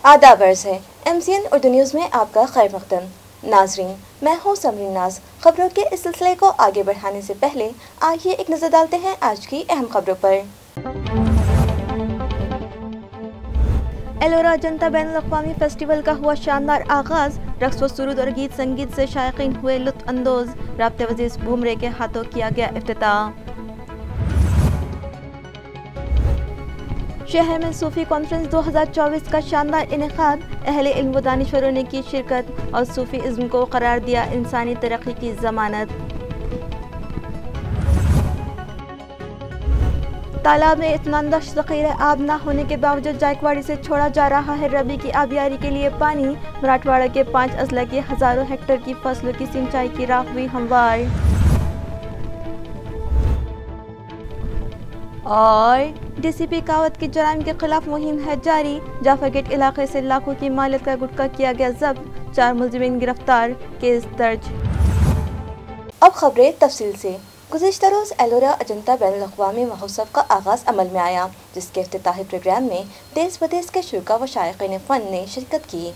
आदाब अर्ज़ है MCN उर्दू न्यूज़ में आपका खैर मक़दम। नाज़रीन, मैं हूँ समरीन नाज। खबरों के इस सिलसिले को आगे बढ़ाने से पहले आइए एक नज़र डालते हैं आज की अहम खबरों पर। एलोरा जनता बैनुल-अक़वामी फेस्टिवल का हुआ शानदार आगाज़। रक़्स व सुरूद और गीत संगीत से शायकीन हुए लुत्फ़ अंदोज़। राब्ते वज़ीर बुमरे के हाथों किया गया इफ्तिताह। शहर में सूफी कॉन्फ्रेंस 2024 का शानदार इनेकाद। अहले इल्म व दानिशवरों ने की शिरकत और सूफी इज़्म को करार दिया इंसानी तरक्की की ज़मानत। तालाब में इत्मीनानबख्श ज़ख़ीरा आब न होने के बावजूद जायकवाड़ी से छोड़ा जा रहा है रबी की आबियारी के लिए पानी। मराठवाड़ा के 5 अजला की हज़ारों हेक्टेयर की फसलों की सिंचाई की राह हुई हमवार। और DCP कावत की जराइम के खिलाफ मुहिम है जारी। जाफर गेट इलाके से लाखों की मालियत का गुटखा किया गया जब्त। 4 मुलजिमीन गिरफ्तार, केस दर्ज। अब खबरें तफसील से। गुज़िश्ता रोज़ एलोरा अजंता बैनुल-अक़वामी महोत्सव का आगाज़ अमल में आया, जिसके इफ्तिताही प्रोग्राम में देश विदेश के शुरा व शायकीन फ़न ने शिरकत की।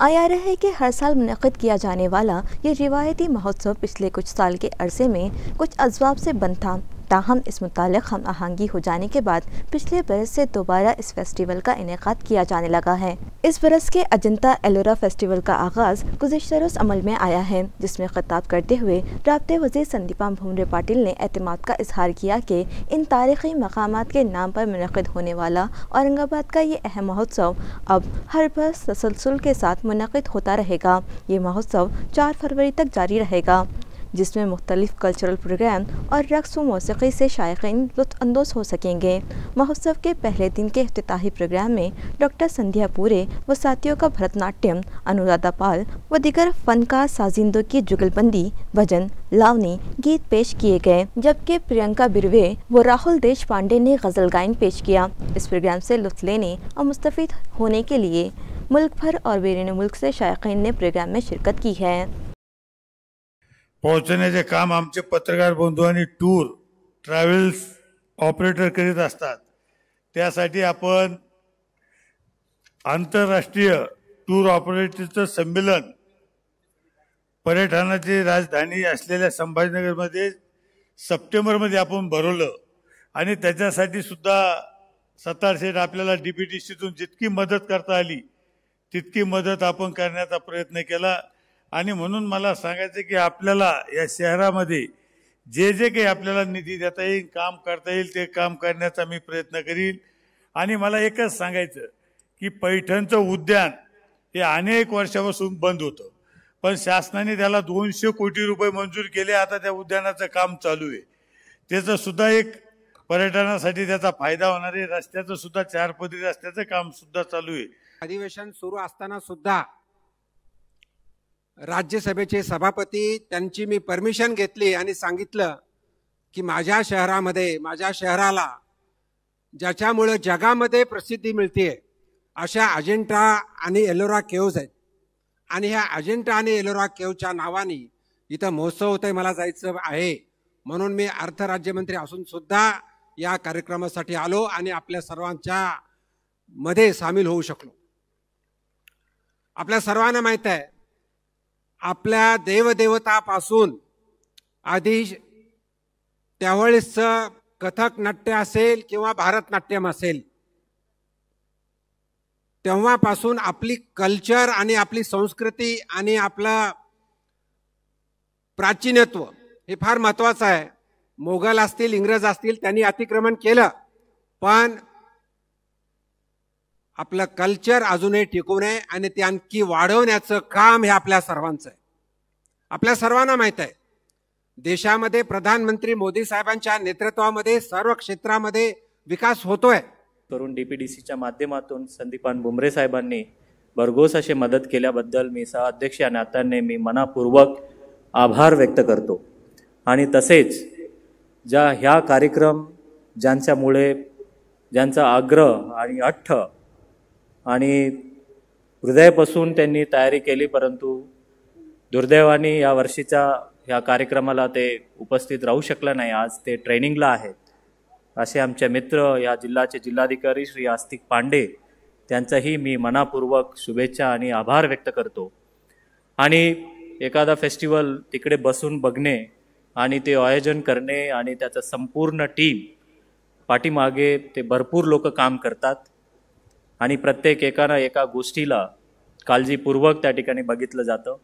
आया है कि हर साल मुनक़िद किया जाने वाला ये रिवायती महोत्सव पिछले कुछ साल के अरसे में कुछ असबाब से बंद था। ताहम इस मुतालिक हम आहंगी हो जाने के बाद पिछले बरस से दोबारा इस फेस्टिवल का इनेकाद किया जाने लगा है। इस बरस के अजंता एलोरा फेस्टिवल का आगाज़ गुज़िश्ता रोज़ अमल में आया है, जिसमें खिताब करते हुए राब्ते वज़ीर संदीपान भुमरे पाटिल ने एतमाद का इजहार किया कि इन तारीख़ी मकामात के नाम पर मुनक़िद होने वाला औरंगाबाद का ये अहम महोत्सव अब हर बरस तसलसल के साथ मुनक़िद होता रहेगा। ये महोत्सव 4 फरवरी तक जारी रहेगा, जिसमें मुख्तलिफ कल्चरल प्रोग्राम और रक़्स व मौसीक़ी से शायकीन लुत्फ़ अंदोज़ हो सकेंगे। महोत्सव के पहले दिन के इफ्तिताही प्रोग्राम में डॉक्टर संध्या पूरे व साथियों का भरतनाट्यम, अनुराधा पाल व दीगर फ़नकार साजिंदों की जुगलबंदी, भजन, लावनी, गीत पेश किए गए, जबकि प्रियंका बिरवे व राहुल देश पांडे ने गज़ल गायन पेश किया। इस प्रोग्राम से लुत्फ़ लेने और मुस्तफ़ीद होने के लिए मुल्क भर और बैरून मुल्क से शायकीन ने प्रोग्राम में शिरकत की है। पोहोचण्याचे काम आमचे पत्रकार बंधू आणि टूर ट्रॅव्हल्स ऑपरेटर करीत असतात। त्यासाठी आपण आंतरराष्ट्रीय टूर ऑपरेटरचं संमेलन पर्यटनाची राजधानी असलेल्या संभाजीनगरमध्ये सप्टेंबरमध्ये आपण भरवलं आणि त्याच्यासाठी सुद्धा सत्तार शेठ आपल्याला DPTCतून जितकी मदत करता आली तितकी मदत आपण करण्याचा प्रयत्न केला। आणि म्हणून मला सांगायचं की आपल्याला या शहरामध्ये जे जे काही आपल्याला निधी देता येईल, काम करता येईल ते काम करण्याचा मी प्रयत्न करीन। आणि मला एकच सांगायचं की पैठणचं उद्यान हे अनेक वर्षापासून बंद होतं, पण शासनाने त्याला 200 कोटी रुपये मंजूर केले। आता त्या उद्यानाचं काम चालू आहे। त्याचं सुद्धा एक पर्यटनासाठी त्याचा फायदा होणार आहे। रस्त्याचं सुद्धा 4 पदरी रस्त्याचं काम सुद्धा चालू आहे। अधिवेशन सुरू असताना सुद्धा राज्यसभेचे सभापती त्यांची मी परमिशन घेतली आणि सांगितलं की माझ्या शहरामध्ये, माझ्या शहराला ज्याच्यामुळे जगामध्ये प्रसिद्धी मिळते अशा अजिंठा आणि एलोरा केव्ज आहेत आणि ह्या अजिंठा आणि एलोरा केव्जच्या नावाने इथं महोत्सव होतोय, मला जायचं आहे। म्हणून मी अर्थ राज्यमंत्री असून सुद्धा या कार्यक्रमासाठी आलो आणि आपल्या सर्वांच्या मध्ये सामील होऊ शकलो। आपल्या सर्वांना माहित आहे आपल्या देवदेवतापासून आधी त्यावेळेसचं कथक नाट्य असेल किंवा भारतनाट्यम असेल, तेव्हापासून आपली कल्चर आणि आपली संस्कृती आणि आपलं प्राचीनत्व हे फार महत्त्वाचं आहे। मोगल असतील, इंग्रज असतील, त्यांनी अतिक्रमण केलं, पण आपलं कल्चर अजूनही टिकून आहे आणि ते आणखी वाढवण्याचं काम हे आपल्या सर्वांचं आहे। आपल्या सर्वांना माहित आहे देशामध्ये प्रधानमंत्री मोदी साहेबांच्या नेतृत्वामध्ये सर्व क्षेत्रामध्ये विकास होतोय। करून DPDCच्या माध्यमातून संदीपान भुमरे साहेबांनी भरघोस अशी मदत केल्याबद्दल मी सहअध्यक्ष या नात्याने मी मनापूर्वक आभार व्यक्त करतो। आणि तसेच ह्या कार्यक्रम ज्यांच्यामुळे ज्यांचा आग्रह आणि हट्ट आणि हृदयापासून त्यांनी तयारी केली, परंतु दुर्दैवाने या वर्षीच्या ह्या कार्यक्रमाला ते उपस्थित राहू शकला नाही। आज ते ट्रेनिंगला आहेत। असे आमचे मित्र या जिल्ह्याचे जिल्हाधिकारी श्री आस्तिक पांडे त्यांचाही मी मनापूर्वक शुभेच्छा आणि आभार व्यक्त करतो. आणि एखादा फेस्टिवल तिकडे बसून बघणे आणि ते आयोजन करणे आणि त्याचं संपूर्ण टीम पाठीमागे ते भरपूर लोक काम करतात आणि प्रत्येक एका गोष्टीला काळजीपूर्वक त्या ठिकाणी बघितलं जातं.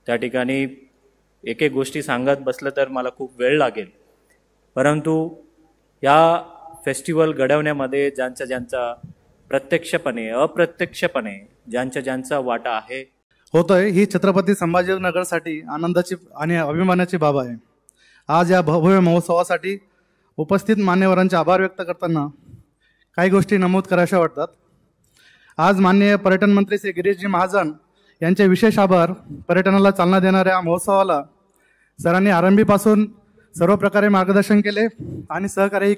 त्या ठिकाणी एक गोष्टी सांगत बसलं तर मला खूप वेळ लागेल, परंतु या फेस्टिवल घडवण्यामध्ये ज्यांचा प्रत्यक्षपणे अप्रत्यक्षपणे ज्यांचा वाटा आहे होतोय ही छत्रपती संभाजीनगरसाठी आनंदाची आणि अभिमानाची बाब आहे. आज या भव्य महोत्सवासाठी उपस्थित मान्यवरांचे आभार व्यक्त करताना काही गोष्टी नमूद कराव्याशा वाटतात. आज माननीय पर्यटन मंत्री श्री गिरीशजी महाजन यांचे विशेष आभार. पर्यटनाला चालना देणाऱ्या महोत्सवाला सरांनी आरंभीपासून सर्व प्रकारे मार्गदर्शन केले आणि सहकार्य.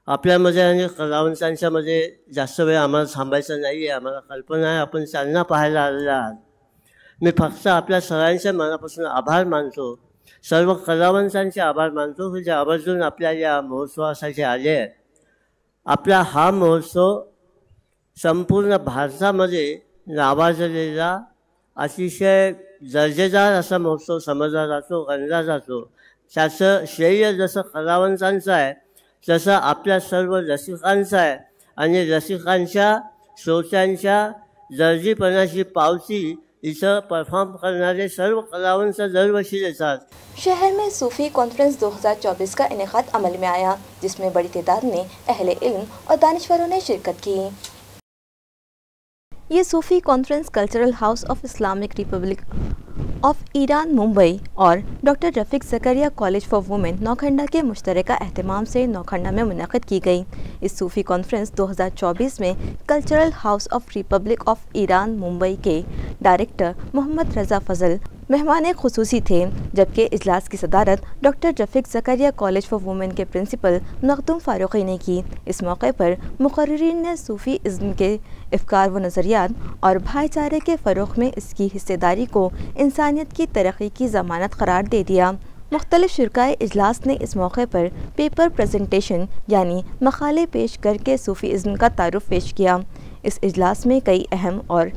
आपल्यामध्ये आणि कलावंतांच्यामध्ये जास्त वेळ आम्हाला थांबायचं नाही आहे. आम्हाला कल्पना आहे आपण चालना पाहायला आलेला आहात. मी फक्त आपल्या सगळ्यांच्या मनापासून आभार मानतो, सर्व कलावंतांचे आभार मानतो की जे आवर्जून आपल्या या महोत्सवासाठी आले आहेत. आपला हा महोत्सव संपूर्ण भारतामध्ये नावाजलेला अतिशय दर्जेदार असा महोत्सव समजला जातो, गणला जातो. त्याचं श्रेय जसं कलावंतांचं आहे तसं आपल्या सर्व रसिकांचं आहे आणि रसिकांच्या श्रोत्यांच्या दर्जीपणाची पावती इसे परफॉर्म करने सर्व कलावंत दरवर्षी देतात. शहर में सूफी कॉन्फ्रेंस 2024 का इनेकाद अमल में आया, जिसमें बड़ी तादाद में अहले इल्म और दानिश्वरों ने शिरकत की. ये सूफी conference cultural house of Islamic republic of Iran Mumbai और doctor Rafiq Zakaria college for women Naukhanda के मुश्तरका अहतमाम से नौखंडा में मुनक़िद की गई. इस सूफ़ी कॉन्फ्रेंस 2024 में cultural house of Republic of Iran Mumbai के डायरेक्टर मोहम्मद रज़ा फ़ज़ल मेहमान खुसूसी थे, जबकि इजलास की सदारत doctor Rafiq Zakaria college for women के प्रिंसिपल मखदूम फ़ारूक़ी ने की. इस मौके पर मुक़र्रिरीन ने सूफ़ी इज़्म के अफ़कार व नज़रियात और भाईचारे के फ़रोग़ में इसकी हिस्सेदारी को इंसानियत की तरक्की की ज़मानत करार दे दिया. मुख्तलिफ़ शुरकाए इजलास ने इस मौके पर पेपर प्रेजेंटेशन यानी मक़ाले पेश करके सूफ़ी इज़्म का तारुफ़ पेश किया. इस इजलास में कई अहम और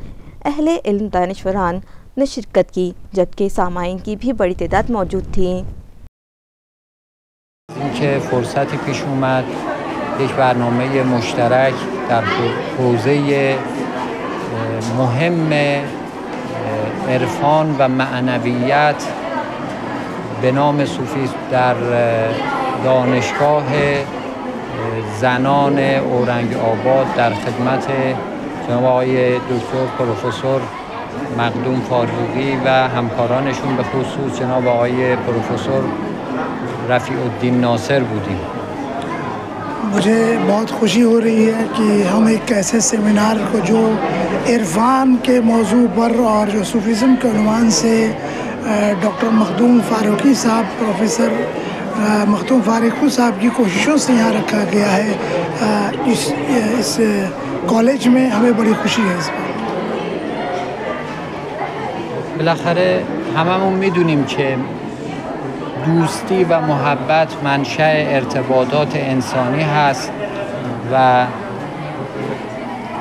अहले इल्म दानिश्वरान ने शिरकत की, जबकि सामाईन की भी बड़ी तादाद मौजूद थी. اینکه فرصتی پیش اومد یک برنامه مشترک در حوزه مهم عرفان و معنویت به نام صوفیسم در دانشگاه زنان اورنگ آباد در خدمت جناب آقای دکتر پروفسور مقدوم فاروقی و همکارانشون، به خصوص جناب آقای پروفسور رفیع الدین ناصر بودیم. مجھے بہت خوشی ہو رہی ہے کہ ہم ایک ایسے سیمینار کو جو عرفان کے موضوع پر اور جو صوفیزم کے عنوان سے ڈاکٹر مخدوم فاروقی صاحب، پروفیسر مخدوم فاروقی صاحب کی کوششوں سے یہاں رکھا گیا ہے اس کالج میں، ہمیں بڑی خوشی ہے اس پر. بالاخره هممون میدونیم که دوستی و محبت منشأ ارتباطات انسانی هست و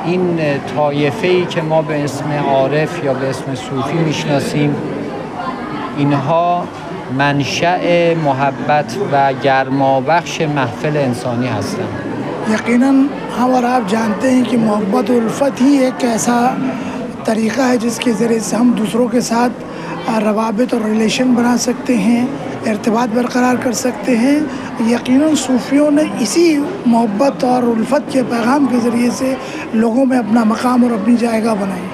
این طایفه‌ای که ما به اسم عارف یا به اسم صوفی میشناسیم، اینها منشأ محبت و گرمابخش محفل انسانی هستند. یقیناً ہم اور آپ جانتے ہیں کہ محبت و الفت ہی ایک ایسا طریقہ ہے جس کے ذریعے سے ہم دوسروں کے ساتھ روابط اور ریلیشن بنا سکتے ہیں، ارتباط برقرار کر سکتے ہیں. یقیناً صوفیوں نے اسی محبت اور الفت کے پیغام کے ذریعے سے لوگوں میں اپنا مقام اور اپنی جائیگاہ بنائی.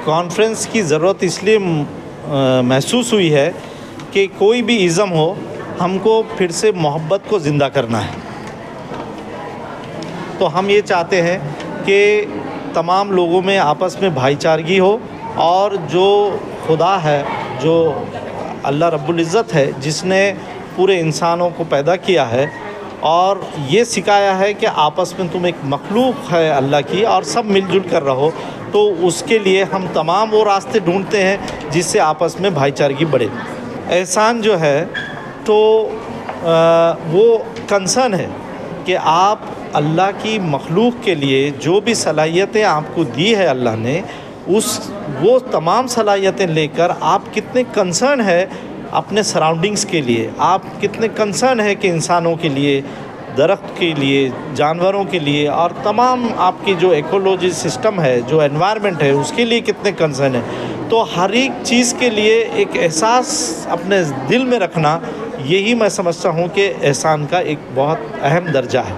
کانفرنس کی ضرورت اس لیے محسوس ہوئی ہے کہ کوئی بھی ازم ہو، ہم کو پھر سے محبت کو زندہ کرنا ہے. تو ہم یہ چاہتے ہیں کہ تمام لوگوں میں آپس میں بھائی چارگی ہو، اور جو خدا ہے، جو اللہ رب العزت ہے، جس نے پورے انسانوں کو پیدا کیا ہے اور یہ سکھایا ہے کہ آپس میں تم ایک مخلوق ہے اللہ کی اور سب مل جل کر رہو، تو اس کے لیے ہم تمام وہ راستے ڈھونڈتے ہیں جس سے آپس میں بھائی چارگی بڑھے. احسان جو ہے تو وہ کنسرن ہے کہ آپ اللہ کی مخلوق کے لیے جو بھی صلاحیتیں آپ کو دی ہے اللہ نے، وہ تمام صلاحیتیں لے کر آپ کتنے کنسرن ہے اپنے سراؤنڈنگز کے لیے، آپ کتنے کنسرن ہے کہ انسانوں کے لیے، درخت کے لیے، جانوروں کے لیے، اور تمام آپ کی جو ایکولوجی سسٹم ہے، جو انوائرمنٹ ہے، اس کے لیے کتنے کنسرن ہے۔ تو ہر ایک چیز کے لیے ایک احساس اپنے دل میں رکھنا، یہی میں سمجھتا ہوں کہ احسان کا ایک بہت اہم درجہ ہے۔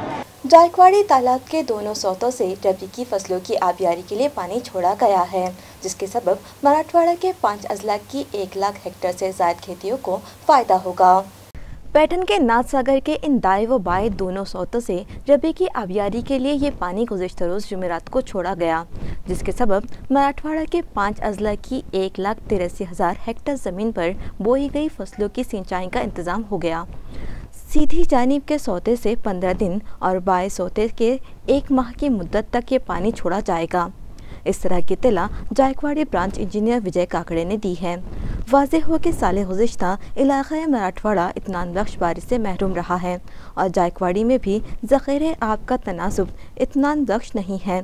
جائکواڑی تالاب کے دونوں سوتوں سے ربی کی فصلوں کی آبیاری کے لیے پانی چھوڑا گیا ہے، جس کے سبب مراٹھواڑہ کے 5 اضلاع کی 1 لاکھ ہیکٹر سے زائد کھیتیوں کو فائدہ ہوگا۔ پیٹن کے ناتھ ساگر کے ان دائیں و بائیں دونوں سوتوں سے ربی کی آبیاری کے لیے یہ پانی گزشتہ روز جمعرات کو چھوڑا گیا، جس کے سبب مراٹھواڑہ کے 5 اضلاع کی 1,83,000 ہیکٹر زمین پر بوئی گئی فصلوں کی سینچائی کا انتظام ہو گیا۔ سیدھی جانب کے سوتے سے 15 دن اور بائیں سوتے کے 1 ماہ کی مدت تک یہ پانی چھوڑا جائے گا۔ اس طرح کی اطلاع جائکواڑی برانچ انجینئر وجے کاکڑے نے دی ہے۔ واضح ہو کہ سال گزشتہ علاقۂ مراٹھواڑہ اطمینان بخش بارش سے محروم رہا ہے اور جائکواڑی میں بھی ذخیرہ آب کا تناسب اطمینان بخش نہیں ہے،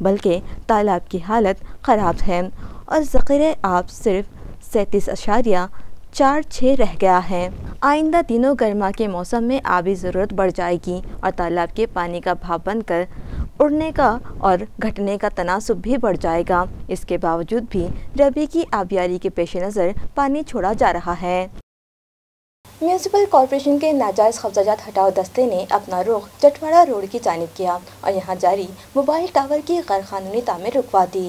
بلکہ تالاب کی حالت خراب ہے اور ذخیرہ آب صرف 37.46 رہ گیا ہے۔ آئندہ دنوں گرما کے موسم میں آبی ضرورت بڑھ جائے گی اور تالاب کے پانی کا بھاپ بن کر اڑنے کا اور گھٹنے کا تناسب بھی بڑھ جائے گا۔ اس کے باوجود بھی ربی کی آبیاری کے پیش نظر پانی چھوڑا جا رہا ہے۔ میونسپل کارپوریشن کے ناجائز قبضہ جات ہٹاؤ دستے نے اپنا رخ جٹواڑہ روڈ کی جانب کیا اور یہاں جاری موبائل ٹاور کی غیر قانونی تعمیر رکوا دی۔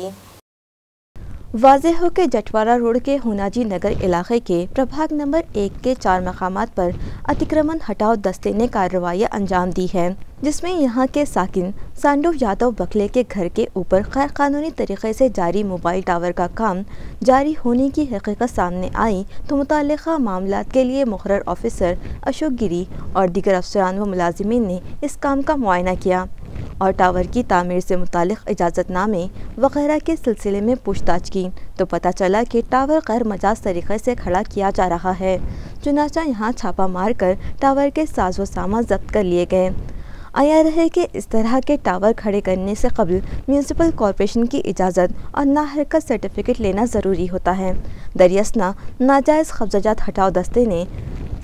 واضح ہو کہ جٹواڑہ روڈ کے ہوناجی نگر علاقے کے پربھاگ نمبر 1 کے 4 مقامات پر اتکرمن ہٹاؤ دستے نے کارروائیاں انجام دی ہے، جس میں یہاں کے ساکن سانڈو یادو بکلے کے گھر کے اوپر غیر قانونی طریقے سے جاری موبائل ٹاور کا کام جاری ہونے کی حقیقت سامنے آئی تو متعلقہ معاملات کے لیے مقرر آفیسر اشوک گیری اور دیگر افسران و ملازمین نے اس کام کا معائنہ کیا اور ٹاور کی تعمیر سے متعلق اجازت نامے وغیرہ کے سلسلے میں پوچھ تاچھ کی تو پتہ چلا کہ ٹاور غیر مجاز طریقے سے کھڑا کیا جا رہا ہے۔ چنانچہ یہاں چھاپا مار کر ٹاور کے ساز و سامان ضبط کر لیے گئے۔ آیا رہے کہ اس طرح کے ٹاور کھڑے کرنے سے قبل میونسپل کارپوریشن کی اجازت اور ناحرکت سرٹیفکیٹ لینا ضروری ہوتا ہے۔ دریاسنا ناجائز قبضہ جات ہٹاؤ دستے نے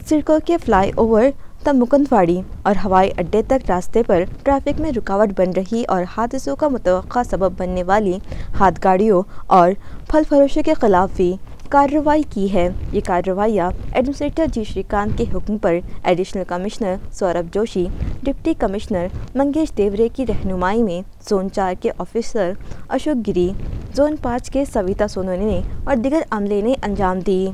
سڑکوں کے فلائی اوور مکندواڑی اور ہوائی اڈے تک راستے پر ٹریفک میں رکاوٹ بن رہی اور حادثوں کا متوقع سبب بننے والی ہاتھ گاڑیوں اور پھل فروشوں کے خلاف بھی کارروائی کی ہے۔ یہ کارروائیاں ایڈمنسٹریٹر جی شری کانت کے حکم پر additional commissioner Saurabh Joshi, deputy commissioner Mangesh Deore کی رہنمائی میں زون 4 کے آفیسر اشوک گیری، زون 5 کے سویتا سونونے نے اور دیگر عملے نے انجام دی۔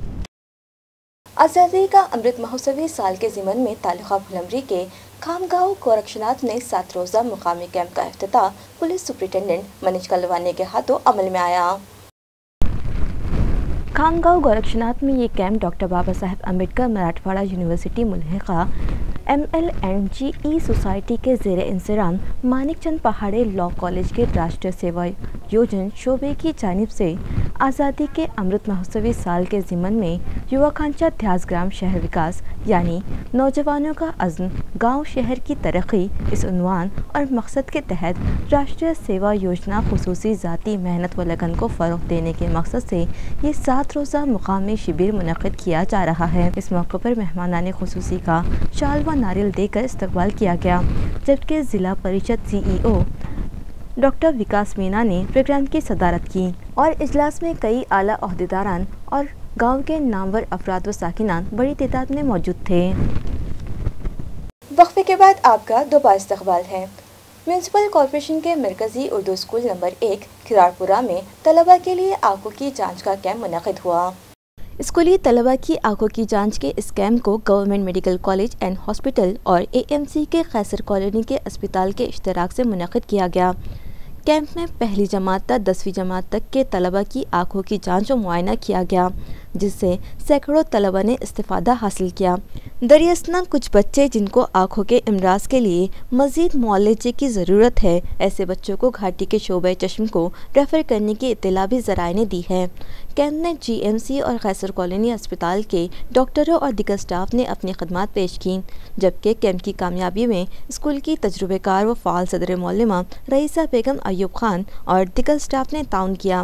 آزادی کا امرت مہوتسوی سال کے ضمن میں تعلقہ پھلمری کے کھامگاؤں گورکشناتھ میں 7 روزہ مقامی کیمپ کا افتتاح پولیس سپرنٹینڈنٹ منیش کلوانی کے ہاتھوں عمل میں آیا۔ کھامگاؤں گورکشناتھ میں یہ camp doctor Baba Saheb Ambedkar Marathwada university ملحقہ ML&GE سوسائٹی کے زیر انضمام مانک چند پہاڑے لاء کالج کے راشٹریہ سیوا یوجن شعبے کی جانب سے آزادی کے امرت مہوتسوی سال کے ضمن میں یووکانچا دھیاس گرام شہر وکاس یعنی نوجوانوں کا عزم گاؤں شہر کی ترقی اس عنوان اور مقصد کے تحت راشٹریہ سیوا یوجنا خصوصی ذاتی محنت و لگن کو فروغ دینے کے مقصد سے یہ 7 روزہ مقامی شبیر منعقد کیا جا رہا ہے۔ اس موقع پر مہمانان خصوصی کا شال و ناریل دے کر استقبال کیا گیا، جبکہ ضلع پریشد CEO ڈاکٹر وکاس مینا نے پروگرام کی صدارت کی اور اجلاس میں کئی اعلیٰ عہدیداران اور گاؤں کے نامور افراد و ساکنان بڑی تعداد میں موجود تھے۔ وقفے کے بعد آپ کا دوبارہ استقبال ہے۔ میونسپل کارپوریشن کے مرکزی اردو اسکول نمبر 1 کھرارپورہ میں طلبہ کے لیے آنکھوں کی جانچ کا کیمپ منعقد ہوا۔ اسکولی طلبہ کی آنکھوں کی جانچ کے اس کیمپ کو government medical college and hospital اور AMC کے قیصر کالونی کے اسپتال کے اشتراک سے منعقد کیا گیا۔ کیمپ میں پہلی جماعت تا 10ویں جماعت تک کے طلبہ کی آنکھوں کی جانچ و معائنہ کیا گیا، جس سے سینکڑوں طلبہ نے استفادہ حاصل کیا۔ دریاسنا کچھ بچے جن کو آنکھوں کے امراض کے لیے مزید معالجے کی ضرورت ہے، ایسے بچوں کو گھاٹی کے شعبہ چشم کو ریفر کرنے کی اطلاع بھی ذرائع نے دی ہے۔ کیمپ میں جی ایم سی اور قیصر کالونی اسپتال کے ڈاکٹروں اور دیگر سٹاف نے اپنی خدمات پیش کیں، جبکہ کیمپ کی کامیابی میں اسکول کی تجربہ کار و فعال صدر معلمہ رئیسہ بیگم ایوب خان اور دیگر سٹاف نے تعاون کیا۔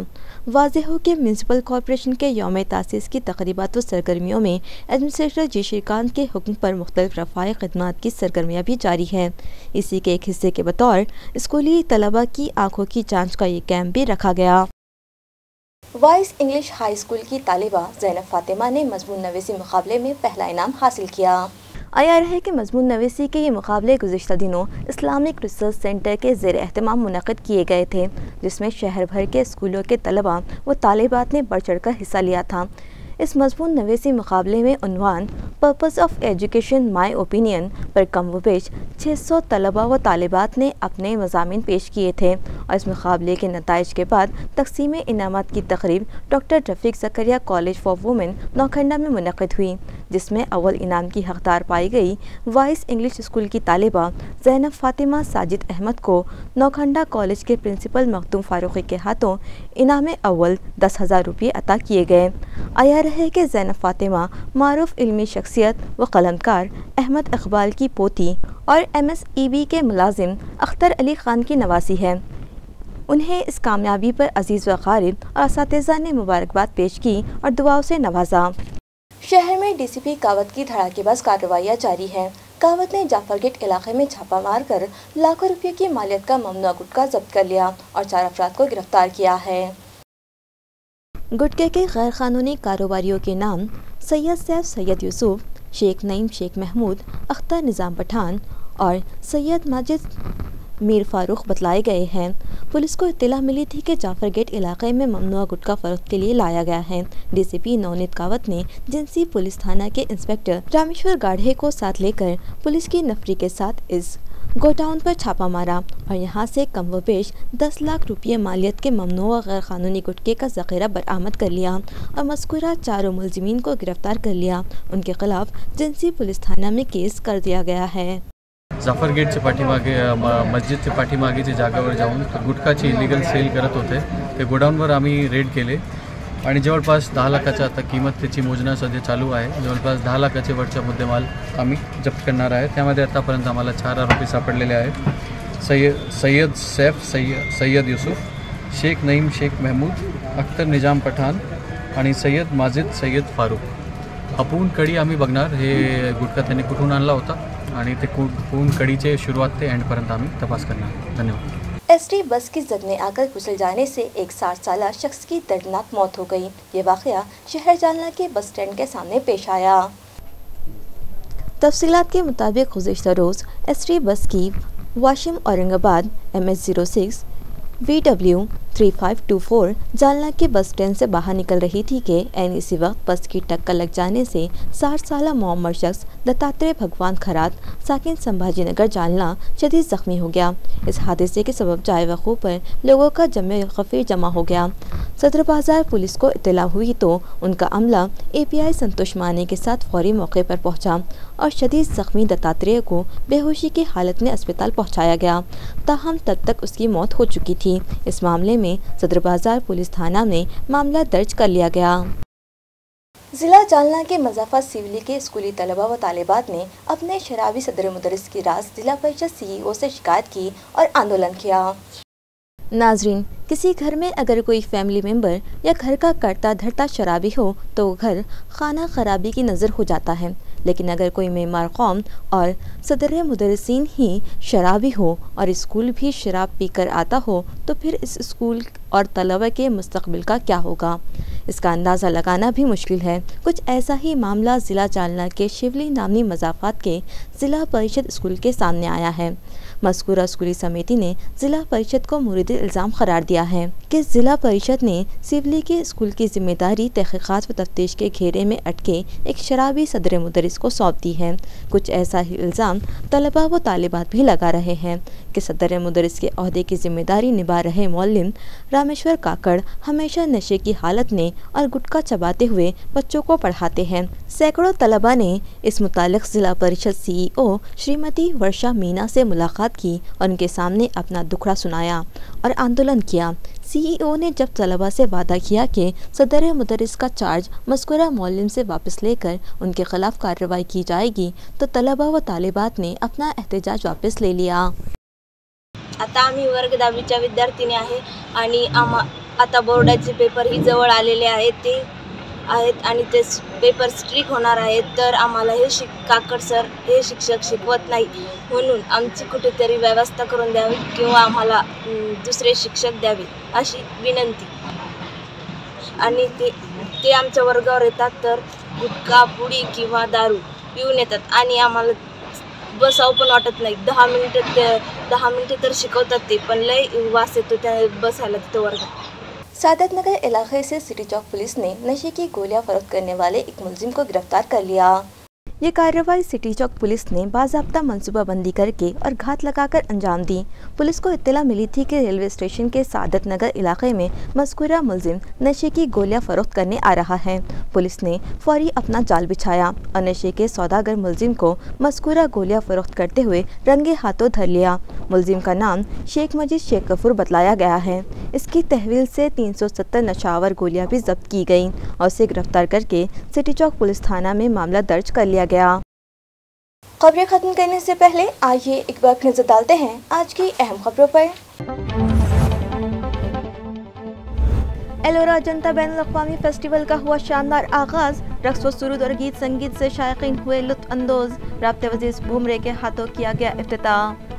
واضح ہو کہ میونسپل کارپوریشن کے یوم تاسیس کی تقریبات و سرگرمیوں میں ایڈمنسٹریٹر جی شریکانت کے حکم پر مختلف رفاہی خدمات کی سرگرمیاں بھی جاری ہیں۔ اسی کے ایک حصے کے بطور اسکولی طلبہ کی آنکھوں کی جانچ کا یہ کیمپ بھی رکھا گیا۔ وائس انگلش ہائی اسکول کی طالبہ زینب فاطمہ نے مضمون نویسی مقابلے میں پہلا انعام حاصل کیا۔ عیار ہے کہ مضمون نویسی کے یہ مقابلے گزشتہ دنوں اسلامک ریسرچ سینٹر کے زیر اہتمام منعقد کیے گئے تھے، جس میں شہر بھر کے اسکولوں کے طلبہ و طالبات نے بڑھ چڑھ کر حصہ لیا تھا۔ اس مضمون نویسی مقابلے میں عنوان purpose of education my opinion پر کم و بیش 600 طلبہ و طالبات نے اپنے مضامین پیش کیے تھے، اور اس مقابلے کے نتائج کے بعد تقسیم انعامات کی تقریب doctor Rafiq Zakaria college for women Naukhanda میں منعقد ہوئی، جس میں اول انعام کی حقدار پائی گئی وائس انگلش اسکول کی طالبہ زینب فاطمہ ساجد احمد کو نوکھنڈا کالج کے پرنسپل مخدوم فاروقی کے ہاتھوں انعام اول 10,000 روپے عطا کیے گئے۔ عیار ہے کہ زینب فاطمہ معروف علمی شخصیت و قلمکار احمد اقبال کی پوتی اور ایم ایس ای بی کے ملازم اختر علی خان کی نواسی ہے۔ انہیں اس کامیابی پر عزیز و اقارب اور اساتذہ نے مبارکباد پیش کی اور دعاؤں سے نوازا۔ شہر میں ڈی سی پی کاوت کی دھڑاکے باز کارروائیاں جاری ہیں۔ کاوت نے جعفر گیٹ علاقے میں چھاپہ مار کر لاکھوں روپے کی مالیت کا ممنوعہ گٹکا ضبط کر لیا اور 4 افراد کو گرفتار کیا ہے۔ گٹکے کے غیر قانونی کاروباریوں کے نام سید سیف سید یوسف، شیخ نعیم شیخ محمود، اختر نظام پٹھان اور سید ماجد میر فاروق بتلائے گئے ہیں۔ پولیس کو اطلاع ملی تھی کہ جعفر گیٹ علاقے میں ممنوعہ گٹکا فروخت کے لیے لایا گیا ہے۔ ڈی سی پی نونیت کاوت نے جنسی پولیس تھانہ کے انسپکٹر رامیشور گاڑھے کو ساتھ لے کر پولیس کی نفری کے ساتھ اس گوڈاؤن پر چھاپہ مارا اور یہاں سے کم و بیش 10 لاکھ روپے مالیت کے ممنوع غیر قانونی گٹکے کا ذخیرہ برآمد کر لیا اور مذکورہ 4 ملزمین کو گرفتار کر لیا۔ ان کے خلاف جنسی پولیس تھانہ میں کیس कर दिया गया है। जाफर गेटच्या पाठीमागे मस्जिदच्या पाठीमागे जे जागावर जाऊन गुटखाची इलिगल सेल करत होते ते गोडाऊनवर आम्ही रेड केले आणि जवळपास 10 लाखाच्या आता किंमत त्याची मोजणं सध्या चालू आहे। जवळपास 10 लाखाचे वरचा मुद्देमाल आम्ही जप्त करणार आहे। त्यामध्ये आतापर्यंत आम्हाला 4 आरोपी सापडलेले आहेत। सय्यद सैफ सय्यद युसुफ, शेख नईम शेख महमूद, अख्तर निजाम पठाण आणि सय्यद माजिद सय्यद फारूक। हा पूर्ण कडी आम्ही बघणार, हे गुटखा त्यांनी कुठून आणला होता आणि ते पूर्ण कड़ीचे शुरुआत ते एंडपर्यंत आम्ही तपास करणार। धन्यवाद। ایس ٹی بس کی زد میں آ کر کچل جانے سے ایک 60 سالہ شخص کی دردناک موت ہو گئی۔ یہ واقعہ شہر جالنہ کے بس اسٹینڈ کے سامنے پیش آیا۔ تفصیلات کے مطابق گزشتہ روز ایس ٹی بس کی واشم اورنگ آباد MS06 VW 3524 جالنہ کے بس اسٹینڈ سے باہر نکل رہی تھی کہ عین اسی وقت بس کی ٹکر لگ جانے سے 60 سالہ معمر شخص دتاتریہ بھگوان کھرات ساکن سمبھاجی نگر جالنہ شدید زخمی ہو گیا۔ اس حادثے کے سبب جائے وقوع پر لوگوں کا جمع غفیر جمع ہو گیا۔ صدر بازار پولیس کو اطلاع ہوئی تو ان کا عملہ API سنتوش مانے کے ساتھ فوری موقع پر پہنچا اور شدید زخمی دتاتریہ کو بے ہوشی کی حالت میں اسپتال پہنچایا گیا، تاہم تب تک اس کی موت ہو چکی تھی۔ اس معاملے میں صدر بازار پولیس تھانہ میں معاملہ درج کر لیا گیا۔ ضلع جالنہ کے مضافات سیولی کے اسکولی طلبہ و طالبات نے اپنے شرابی صدر مدرس کی راست ضلع پریشد CEO سے شکایت کی اور آندولن کیا۔ ناظرین، کسی گھر میں اگر کوئی فیملی ممبر یا گھر کا کرتا دھرتا شرابی ہو تو وہ گھر خانہ خرابی کی نظر ہو جاتا ہے، لیکن اگر کوئی معمار قوم اور صدر مدرسین ہی شرابی ہو اور اسکول بھی شراب پی کر آتا ہو تو پھر اس اسکول اور طلبہ کے مستقبل کا کیا ہوگا؟ اس کا اندازہ لگانا بھی مشکل ہے۔ کچھ ایسا ہی معاملہ ضلع جالنہ کے شیولی نامی مضافات کے ضلع پریشد اسکول کے سامنے آیا ہے۔ मज़कूरा स्कूली समिति ने जिला परिषद को मुरीद इल्ज़ाम करार दिया है कि जिला परिषद ने सिवली के स्कूल की जिम्मेदारी तहक़ीक़ात व तफ्तीश के घेरे में अटके एक शराबी सदर मुदरिस को सौंप दी है। कुछ ऐसा ही इल्ज़ाम तलबा व तालिबात भी लगा रहे हैं कि सदर मुदरिस के अहदे की जिम्मेदारी निभा रहे मौलिम रामेश्वर काकड़ हमेशा नशे की हालत में और गुटखा चबाते हुए बच्चों को पढ़ाते हैं। सैकड़ों तलबा ने इस मुतालिक जिला परिषद CEO श्रीमती वर्षा मीना से मुलाकात की और उनके सामने अपना दुखड़ा सुनाया और आंदोलन किया। CEO ने जब तलबा से वादा किया कि सदर मुदरिस का चार्ज मज़कूरा मौलिम से वापस लेकर उनके खिलाफ कार्रवाई की जाएगी तो तलबा व तालिबात ने अपना एहतजाज वापस ले लिया। आता आम्ही वर्ग 10वीच्या विद्यार्थिनी आहे आणि आता बोर्डाचे पेपर ही जवळ आलेले आहेत आणि ते पेपर स्ट्रिक होणार आहेत तर आम्हाला हे काकड सर हे शिक्षक शिकवत नाही म्हणून आमची कुठेतरी व्यवस्था करून द्यावी किंवा आम्हाला दुसरे शिक्षक द्यावे अशी विनंती। आणि ते आमच्या वर्गावर येतात तर गुटखा पुडी किंवा दारू पिऊन येतात आणि आम्हाला बसावं पण वाटत नाही। 10 मिनिटं तर शिकवतात ते पण लय वास येतो त्या बसायला तिथं वर्गात। सादत नगर इलाके से सिटी चौक पुलिस ने नशे की गोलियां फरोख्त करने वाले एक मुलजिम को गिरफ्तार कर लिया। ये कार्रवाई सिटी चौक पुलिस ने बाज़ाब्ता मनसूबाबंदी करके और घात लगाकर अंजाम दी। पुलिस को इत्तला मिली थी कि रेलवे स्टेशन के सादत नगर इलाके में मज़कूरा मुलजिम नशे की गोलियां फरोख्त करने आ रहा है। पुलिस ने फौरी अपना जाल बिछाया और नशे के सौदागर मुलजिम को मज़कूरा गोलियां फरोख्त करते हुए रंगे हाथों धर लिया। मुलजिम का नाम शेख मजीद शेख गफूर बतलाया गया है। इसकी तहवील से 370 नशावर गोलियां भी जब्त की गईं और उसे गिरफ्तार करके सिटी चौक पुलिस थाना में मामला दर्ज कर लिया गया। खबरें खत्म करने से पहले आइए एक बार नजर डालते हैं आज की अहम खबरों पर। एलोरा जनता बैनुल-अक़वामी फेस्टिवल का हुआ शानदार आगाज। रक्स व सुरूद और गीत संगीत से शायकीन हुए लुत्फ़ अंदोज। राब्ते वज़ीर बुमरे के हाथों किया गया इफ्तिताह।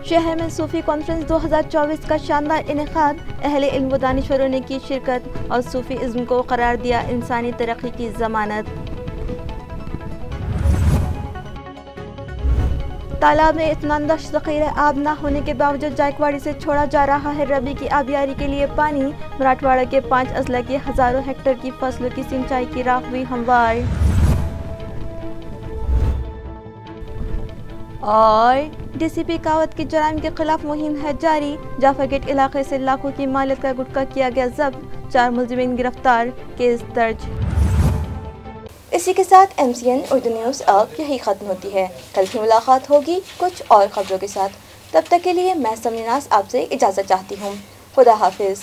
शहर में सूफी कॉन्फ्रेंस 2024 का शानदार इनेकाद। अहले इल्म व दानिशवरों ने की शिरकत और सूफी इज़्म को करार दिया इंसानी तरक्की की ज़मानत। तालाब में इत्मीनानबख्श ज़ख़ीरा आब न होने के बावजूद जायकवाड़ी से छोड़ा जा रहा है रबी की आबियारी के लिए पानी। मराठवाड़ा के 5 अजला के हज़ारों हेक्टेयर की फसलों की सिंचाई की राह हुई हमवार। और DCP कावत की जराइम के खिलाफ मुहिम है जारी। जाफर गेट इलाके से लाखों की मालियत का गुटखा किया गया जब्त। 4 मुलजिमीन गिरफ्तार, केस दर्ज। इसी के साथ MCN उर्दू न्यूज़ अब यही ख़त्म होती है। कल फिर मुलाकात होगी कुछ और खबरों के साथ। तब तक के लिए मैं समनीनास आपसे इजाज़त चाहती हूँ। खुदा हाफिज़।